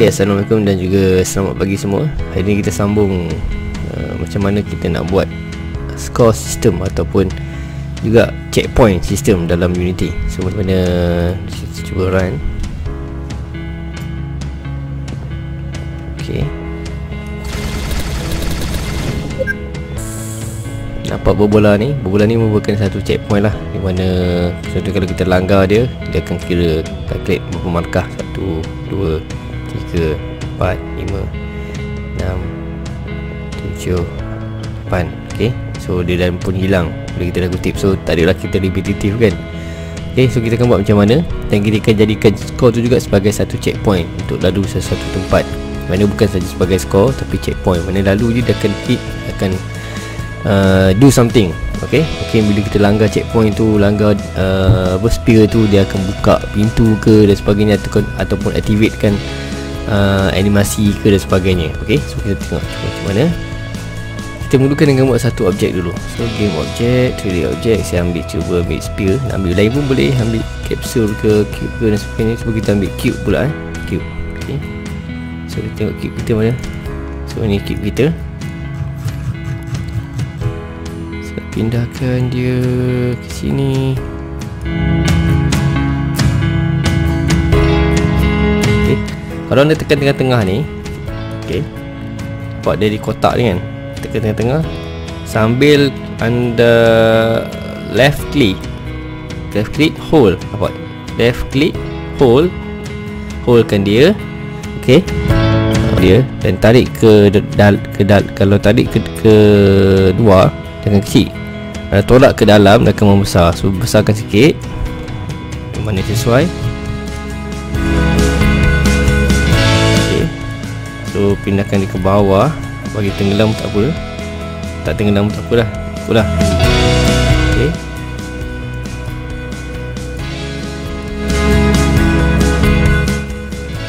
Assalamualaikum dan juga selamat pagi semua. Hari ini kita sambung macam mana kita nak buat score system ataupun juga checkpoint system dalam Unity. So macam mana kita cuba run. Okay, nampak berbola ni. Berbola ni merupakan satu checkpoint lah, di mana contoh kalau kita langgar dia, dia akan kira calculate berapa markah. 1, 2, 3, 4, 5, 6, 7, 8. Okay, so dia dah pun hilang bila kita dah kutip. So tak adalah kita repetitive kan. Okay, so kita akan buat macam mana, dan kita akan jadikan skor tu juga sebagai satu checkpoint untuk lalu sesuatu tempat. Mana bukan saja sebagai skor, tapi checkpoint. Mana lalu je dia akan hit, akan do something. Okay, bila kita langgar checkpoint tu, langgar spear tu, dia akan buka pintu ke dan sebagainya, ataupun activate kan animasi ke dan sebagainya. Okay, so kita tengok macam mana. Kita mulakan dengan buat satu objek dulu. So game object, 3D object. Saya cuba ambil spear. Nak ambil lain pun boleh, ambil capsule ke cube ke dan sebagainya. Cuba kita ambil cube pula cube. Okay, so kita tengok cube kita mana. So ni cube kita. So pindahkan dia ke sini. Okay, kalau anda tekan tengah-tengah ni, okay, nampak dia di kotak ni kan, tekan tengah-tengah sambil anda left click hold, nampak left click hold kan dia. Okay, dia dan tarik ke kalau tarik ke luar jangan kecil, tolak ke dalam dia akan membesar. So besarkan sikit mana sesuai. Okay, so pindahkan dia ke bawah. Bagi tenggelam tak apa, tak tenggelam tak apalah, ikutlah. Okay,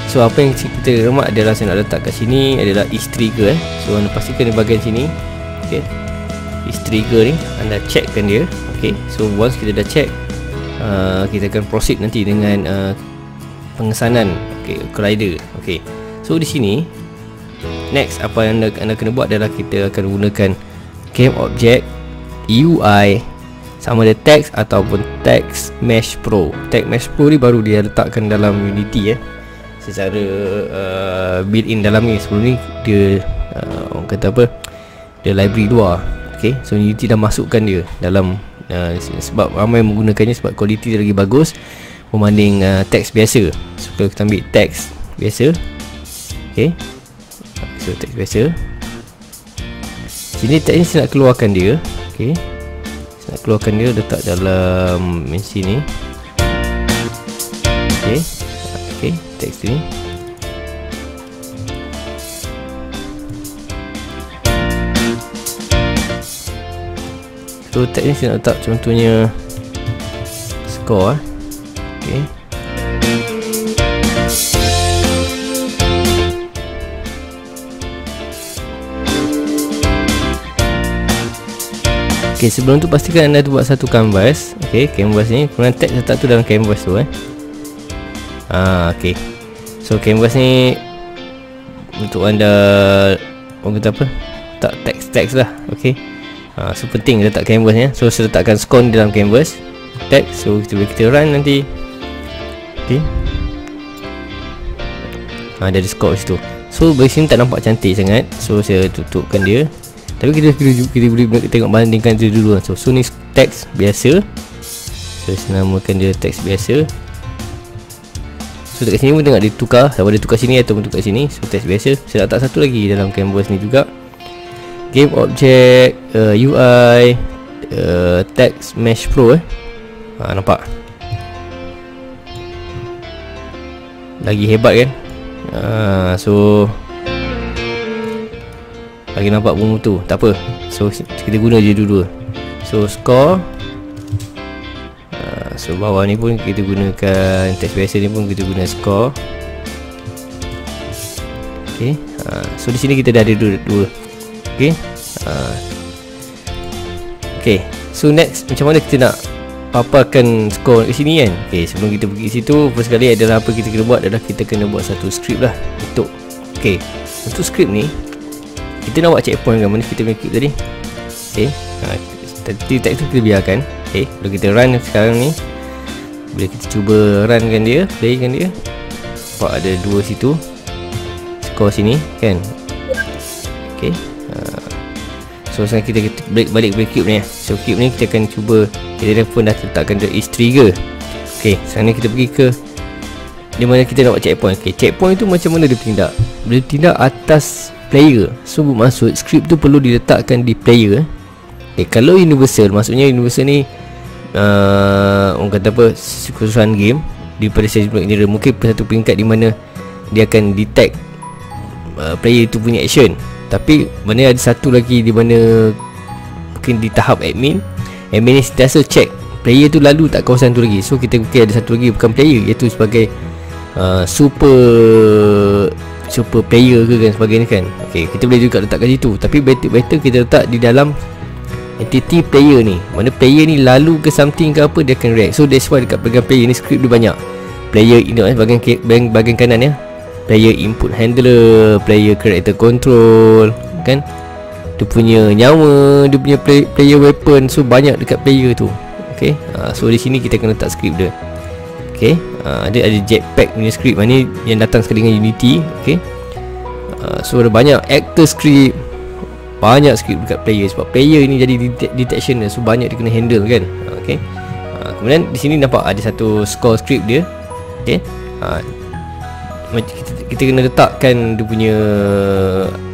so apa yang kita remak adalah saya nak letak kat sini adalah east trigger. So anda pastikan di bahagian sini. Okay, east trigger ni anda checkkan dia. Okay, so once kita dah check, kita akan proceed nanti dengan pengesanan. Okay, collider. Okay, so di sini next apa yang anda kena buat adalah kita akan gunakan game object UI sama ada text ataupun text mesh pro. Text mesh pro ni baru dia letakkan dalam Unity secara built-in dalam ni. Sebelum ni dia orang kata apa, dia library luar. Okay, so Unity dah masukkan dia dalam sebab ramai menggunakannya sebab kualiti dia lagi bagus berbanding teks biasa. So kalau kita ambil teks biasa, okay, so teks biasa sini, teks ni saya nak keluarkan dia. Okay, saya nak keluarkan dia, letak dalam sini. Okay, teks ni. So teks ni saya nak letak contohnya score. Okay, okay, sebelum tu pastikan anda buat satu canvas. Okay, canvas ni kemudian teks letak tu dalam canvas tu okay, so canvas ni untuk anda orang kata apa, tak teks lah. Okay, so penting letak canvas ni. So saya letakkan score dalam canvas teks. So kita run nanti. Okay, ada score situ. So dari sini tak nampak cantik sangat, so saya tutupkan dia. Tapi kita boleh tengok bandingkan dia dulu. So ni teks biasa. So saya namakan dia teks biasa. So dekat sini pun tengok dia tukar, sama dia tukar sini ataupun tukar sini. So teks biasa. Saya letak satu lagi dalam canvas ni juga, game object UI text mesh pro. Nampak lagi hebat kan. So lagi nampak bunga tu, tak apa. So kita guna je dulu. So score, so bawah ni pun kita gunakan teks biasa, ni pun kita guna score. Okay, so di sini kita dah ada dua. Okay, okay, so next macam mana kita nak Papa akan score kat sini kan. Okay, sebelum kita pergi situ, first kali adalah apa kita kena buat adalah kita kena buat satu script lah untuk untuk script ni kita nak buat checkpoint kan, mana kita punya cube tadi. Okay, tadi tak itu kita biarkan. Okay, kalau kita run sekarang ni, bila kita cuba runkan dia, playkan dia, nampak ada 2 situ, score sini kan. Okay, so sekarang kita balik pada cube ni. So cube ni kita akan cuba, kita pun dah letakkan the is trigger. Okay, sekarang ni kita pergi ke di mana kita nak buat checkpoint. Okay, checkpoint tu macam mana dia bertindak? Dia bertindak atas player. So bermaksud script tu perlu diletakkan di player. Okay, kalau universal, maksudnya universal ni orang kata apa, khususan game daripada stage break ni, mungkin satu peringkat di mana dia akan detect player itu punya action. Tapi mana ada satu lagi di mana mungkin di tahap admin ni sentiasa check player tu lalu tak kawasan tu lagi. So kita mungkin ada satu lagi bukan player, iaitu sebagai super player ke kan sebagainya kan. Okay, kita boleh juga letak kat situ, tapi better kita letak di dalam entity player ni, mana player ni lalu ke something ke apa, dia akan react. So that's why dekat bahagian player ni script dia banyak. Player bahagian kanan ya, player input handler, player character control kan, dia punya nyawa, dia punya player weapon. So banyak dekat player tu. Okay, so di sini kita kena letak script dia. Okay, dia ada jetpack punya script, mana yang datang sekali dengan Unity. Okay, so ada banyak actor script, banyak script dekat player, sebab player ni jadi detection dia, so banyak dia kena handle kan. Okay, kemudian di sini nampak ada satu score script dia. Okay, kita kena letakkan dia punya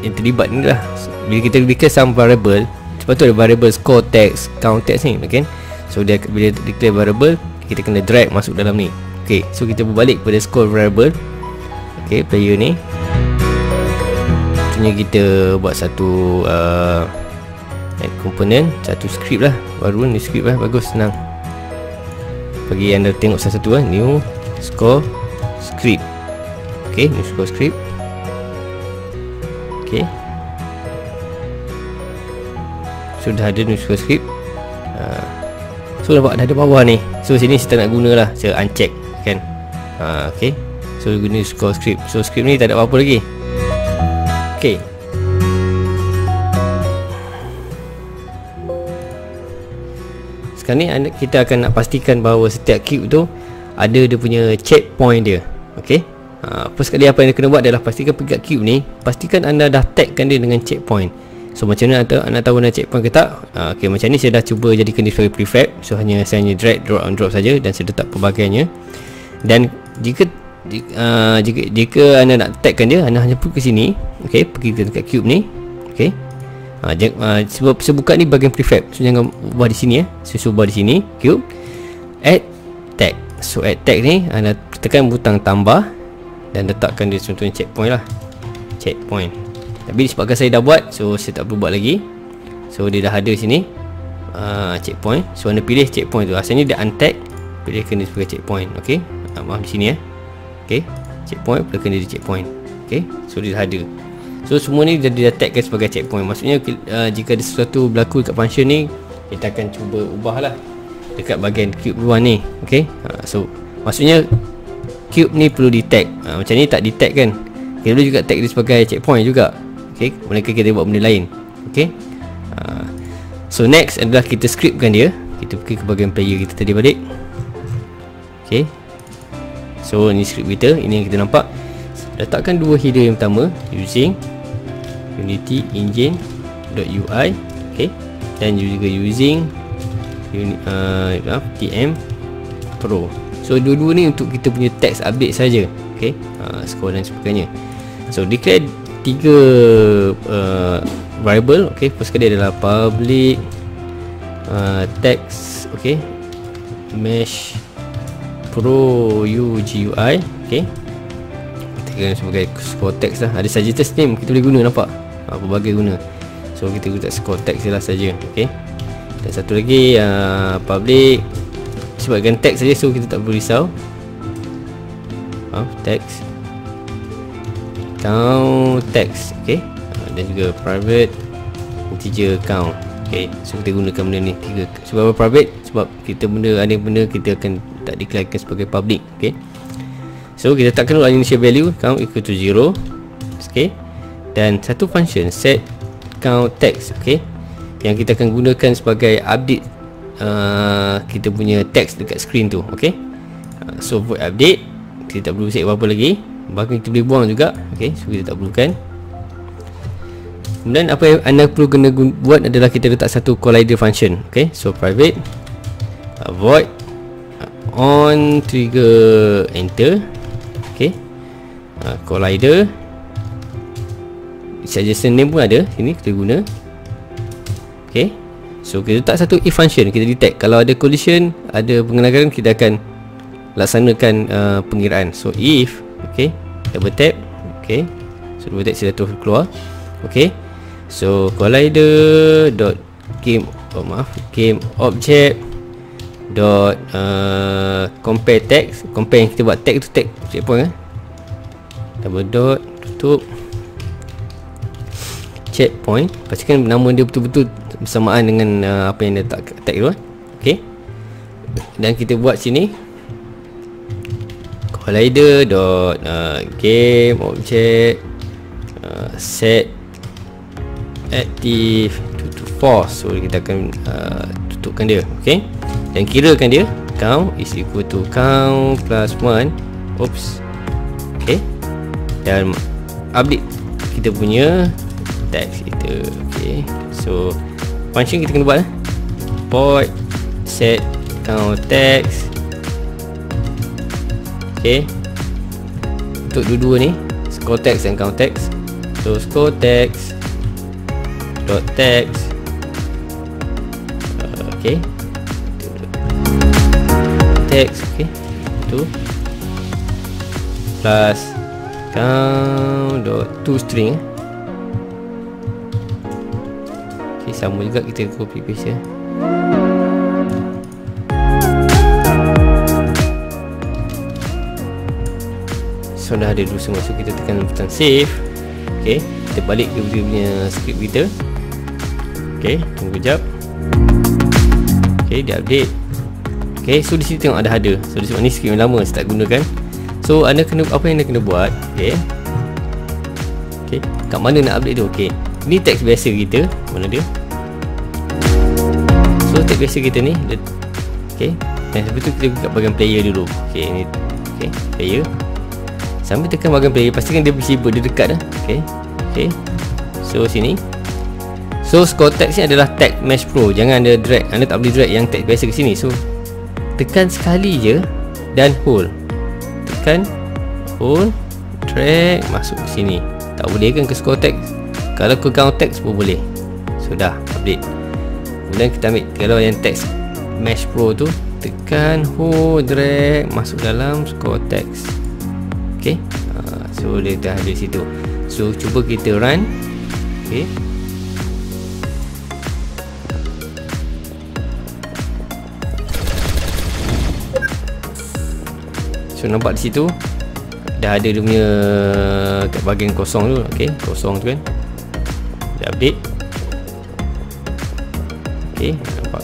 yang terlibat ni lah. Bila kita declare some variable, sebab tu ada variable score text, count text ni. Okay, so dia bila declare variable, kita kena drag masuk dalam ni. Okay, so kita berbalik pada score variable. Okay, player ni contohnya kita buat satu add component, satu script lah, baru ni script lah, bagus, senang bagi anda tengok satu-satu lah. New score script. Okay, new score script. Okay, so dah ada new score script. So nampak dah ada bawah ni. So sini saya tak nak guna lah, saya uncheck kan. Okay, so guna score script. So script ni tak ada apa-apa lagi. Okay, sekarang ni kita akan nak pastikan bahawa setiap cube tu ada dia punya checkpoint dia. Okay, first kali apa yang kena buat adalah pastikan peringkat cube ni, pastikan anda dah tagkan dia dengan checkpoint. So macam mana anda tahu anda checkpoint ke tak? Okay, macam ni saya dah cuba jadikan dia sebagai prefab. So saya hanya drag, drop and drop saja, dan saya letak pelbagai. Dan jika anda nak tagkan dia, anda hanya pergi ke sini. Okay, pergi ke dekat cube ni. Okay, sebab saya buka ni bahagian prefab, so jangan ubah di sini ya. Saya ubah di sini cube, add tag. So add tag ni anda tekan butang tambah dan letakkan dia contohnya checkpoint lah, checkpoint. Tapi disebabkan saya dah buat, so saya tak perlu buat lagi. So dia dah ada sini checkpoint. So anda pilih checkpoint tu, asalnya dia untag, pilihkan dia sebagai checkpoint. Okay, maaf di sini ya. Okay, checkpoint, pilihkan dia di checkpoint. Okay, so dia dah ada. So semua ni dah tagkan sebagai checkpoint. Maksudnya jika ada sesuatu berlaku dekat function ni, kita akan cuba ubah lah dekat bahagian cube luar ni. Okay, so maksudnya cube ni perlu di tag. Macam ni tak di tag kan, kita boleh juga tag dia sebagai checkpoint juga. Okay, mereka kita buat benda lain. Okay, so next adalah kita scriptkan dia. Kita pergi ke bahagian player kita tadi balik. Okay, so ni script kita, ini yang kita nampak. Letakkan dua header yang pertama using Unity engine.ui. Okay, dan juga using TM Pro. So dua-dua ni untuk kita punya text update saja. Okay, score dan sebagainya. So declare 3 variable. Okay, first kali adalah public text. Okay, mesh pro UGUI. Okay, kita kena sebagai score text lah. Ada suggest name kita boleh guna, nampak pelbagai guna. So kita guna score text je lah saja. Okay, dan satu lagi public, sebabkan text saja, so kita tak perlu risau. Text count text. Okay, dan juga private integer count. Okay, so kita gunakan benda ni 3. Sebab private, sebab kita ada benda kita akan tak declarekan sebagai public. Okay, so kita letakkan dulu initial value count equal to 0. Okay, dan satu function set count text, okay, yang kita akan gunakan sebagai update kita punya text dekat screen tu. Okay, so void update, kita tak perlu set apa-apa lagi, bahkan kita boleh buang juga. Okay, so kita tak perlukan. Kemudian apa yang anda perlu kena buat adalah kita letak satu collider function. Okay, so private void on trigger enter. Okay, collider suggestion name pun ada sini kita guna. Okay, so kita letak satu if function, kita detect kalau ada collision, ada pengelanggaran, kita akan laksanakan pengiraan. So if, okay, double tap. Okay, so double tap sudah terus keluar. Okay, so collider dot game object dot compare text, compare yang kita buat tag tu, tag checkpoint double dot tutup checkpoint, pastikan nama dia betul-betul bersamaan dengan apa yang dia tag tu. Okay, dan kita buat sini collider dot game object set active to false. So kita akan tutupkan dia. Okay, dan kirakan dia count is equal to count plus 1. Oops. Okay, dan update kita punya text kita. Okay, so function kita kena buat void set count text. Okay, untuk dua-dua ni score text dan count text. So score text dot text, okay, text, okay, tu plus count dot to string. Okay, sama juga kita copy paste ya. So dah ada dulu semua, so kita tekan butang save. Okay, kita balik ke dia punya script kita. Okay, tunggu kejap. Okay, dia update. Okay, so di sini tengok ada header. So disebab ni script yang lama saya tak gunakan. So anda kena, apa yang anda kena buat, okay, okay, kat mana nak update tu. Okay, ni teks biasa kita, mana dia. So teks biasa kita ni, okay, dan sebab tu kita kat bahagian player dulu. Okay, ni, okay, player. Sambil tekan bahagian player, pastikan dia visible, dia dekat dah. Okay, okay, so sini. So score text ni adalah tag mesh pro, jangan ada drag, anda tak boleh drag yang tag biasa ke sini. So tekan sekali je dan hold, tekan hold, drag masuk ke sini. Tak boleh kan ke score text, kalau ke count text pun boleh. Sudah update. Kemudian kita ambil, kalau yang text mesh pro tu, tekan hold, drag masuk dalam score text. Okay, so dia dah ada situ. So cuba kita run. Okay, so nampak di situ dah ada dia punya kat bahagian kosong tu. Okay, kosong tu kan dia update. Okay, nampak.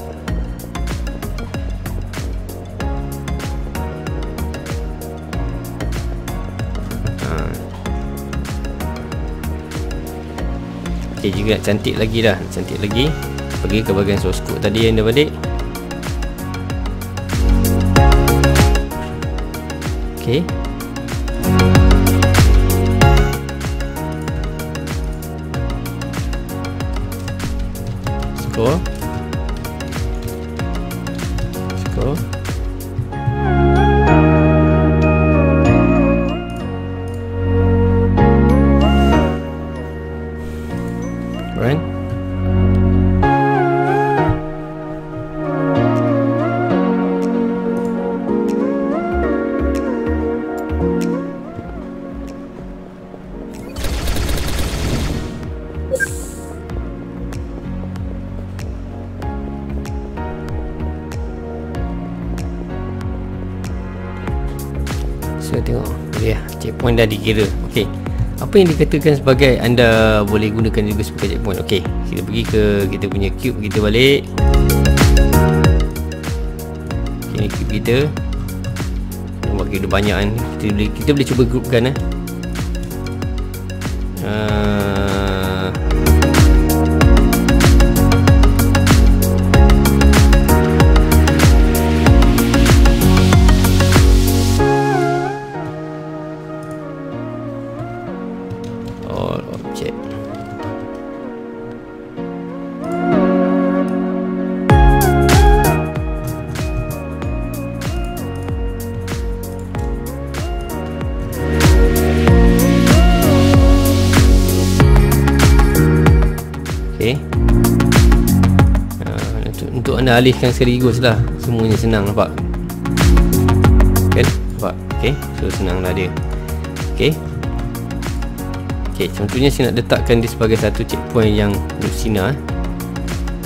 Okay, juga cantik lagi dah, cantik lagi. Pergi ke bahagian source code tadi yang dah balik. Okay, score run. So tengok, ya, checkpoint dah dikira. Okey, apa yang dikatakan sebagai anda boleh gunakan juga sebagai checkpoint. Okey, kita pergi ke kita punya cube kita balik. equip kita. Nampak kita banyak kan. Kita boleh cuba groupkan all object. Untuk anda alihkan sekaligus lah, semuanya senang, nampak kan? Nampak? Okay, so senang lah dia. Okay, contohnya saya nak letakkan dia sebagai satu checkpoint yang duduk sini.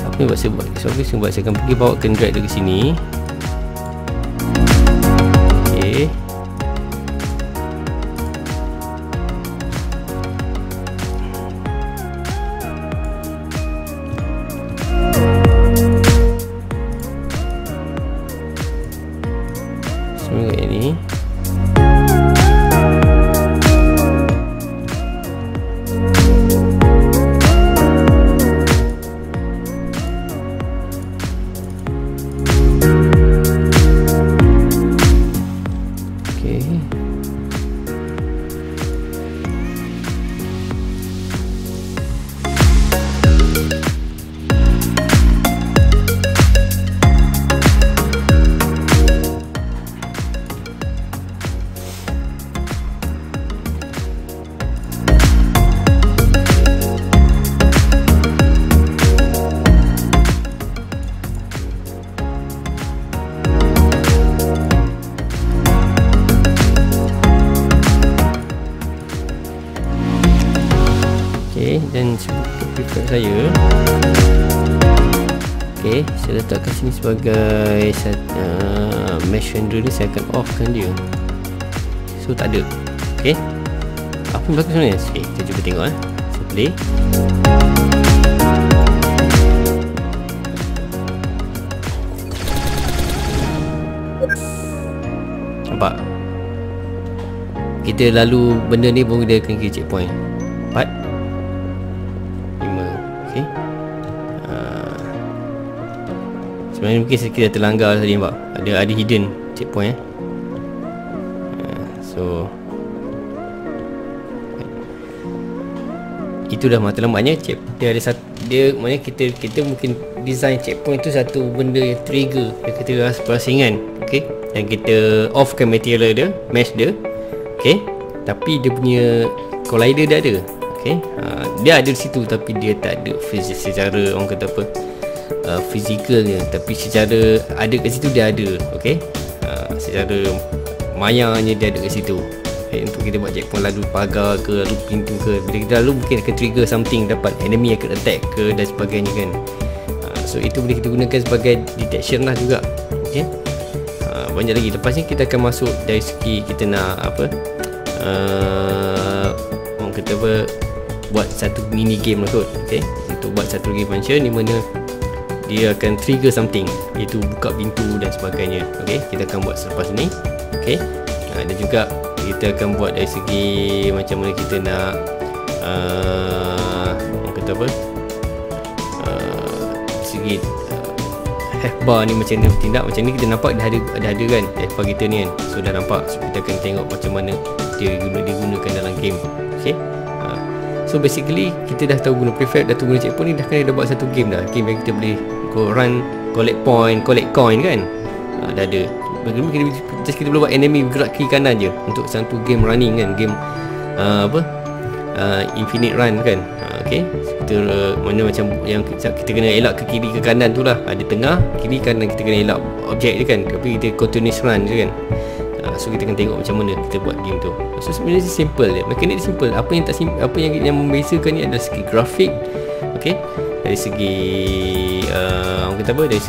Apa yang buat saya buat? So saya akan pergi bawakan drag dia ke sini. Okay, semua ini. Dan prefer saya, okay, saya letakkan sini sebagai mesh render ni. Saya akan offkan dia, so tak ada. Okay, apa yang berlaku sebenarnya? Okay, kita cuba tengok saya play. Nampak? Kita lalu benda ni pun dia akan kira checkpoint 4, 5. Okay, sebenarnya mungkin kita terlanggar tadi, nampak? Ada hidden checkpoint so itu dah matlamatnya. Dia ada satu, dia maknanya kita mungkin design checkpoint tu satu benda yang trigger yang kita rasa perasingan. Okay, dan kita offkan material dia, mesh dia. Okay, tapi dia punya collider dia ada. Okay, dia ada di situ tapi dia tak ada secara orang kata apa, fizikalnya, tapi secara ada kat situ dia ada. Okay, secara mayanya dia ada kat situ. Okay, untuk kita buat checkpoint lalu pagar ke, lalu pintu ke, bila kita lalu mungkin akan trigger something, dapat enemy akan attack ke dan sebagainya kan. So itu boleh kita gunakan sebagai detection lah juga. Okay, banyak lagi. Lepas ni kita akan masuk dari segi kita nak apa, orang kata apa, buat satu mini game lah kot. Okay, untuk buat satu game function di mana dia akan trigger something, iaitu buka pintu dan sebagainya. Okay, kita akan buat selepas ni. Okay, dan juga kita akan buat dari segi macam mana kita nak orang kata apa, segi health bar ni macam mana bertindak. Macam ni kita nampak dah ada kan health bar kita ni kan. So dah nampak, so kita akan tengok macam mana dia digunakan dalam game. Okay, so basically kita dah tahu guna prefab, dah tahu guna checkpoint ni, dah kan dah buat satu game dah. Game yang kita boleh go run, collect point, collect coin kan. Dah ada. Bagaimana kita boleh buat enemy bergerak kiri kanan je untuk satu game running kan. Game infinite run kan. Okay, kita mana macam yang kita kena elak ke kiri ke kanan tu lah. Ada tengah, kiri, kanan, kita kena elak objek je kan. Tapi kita continuous run je kan. So kita akan tengok macam mana kita buat game tu. So sebenarnya simple je, mekanik dia simple. Apa yang tak simple, apa yang membezakan ni adalah segi grafik. Okay, dari segi orang kata apa, dari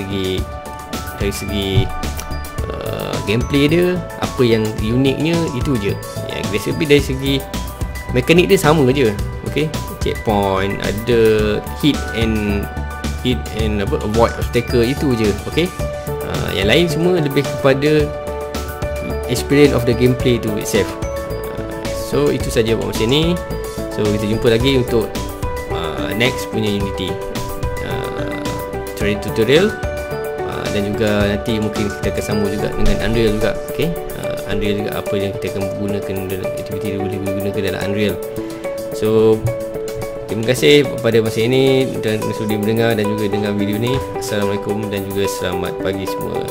segi gameplay dia, apa yang uniknya itu je. Yang basically dari segi mekanik dia sama je. Okay, checkpoint, ada hit and apa, avoid obstacle, itu je. Okay, Yang lain semua lebih kepada experience of the gameplay tu itself. So itu saja buat masa ni. So kita jumpa lagi untuk next punya Unity tutorial, dan juga nanti mungkin kita akan sambung juga dengan Unreal juga. Okay, Unreal juga, apa yang kita akan gunakan dalam aktiviti boleh digunakan dalam Unreal. So terima kasih pada masa ini dan sudi mendengar dan juga dengar video ni. Assalamualaikum dan juga selamat pagi semua.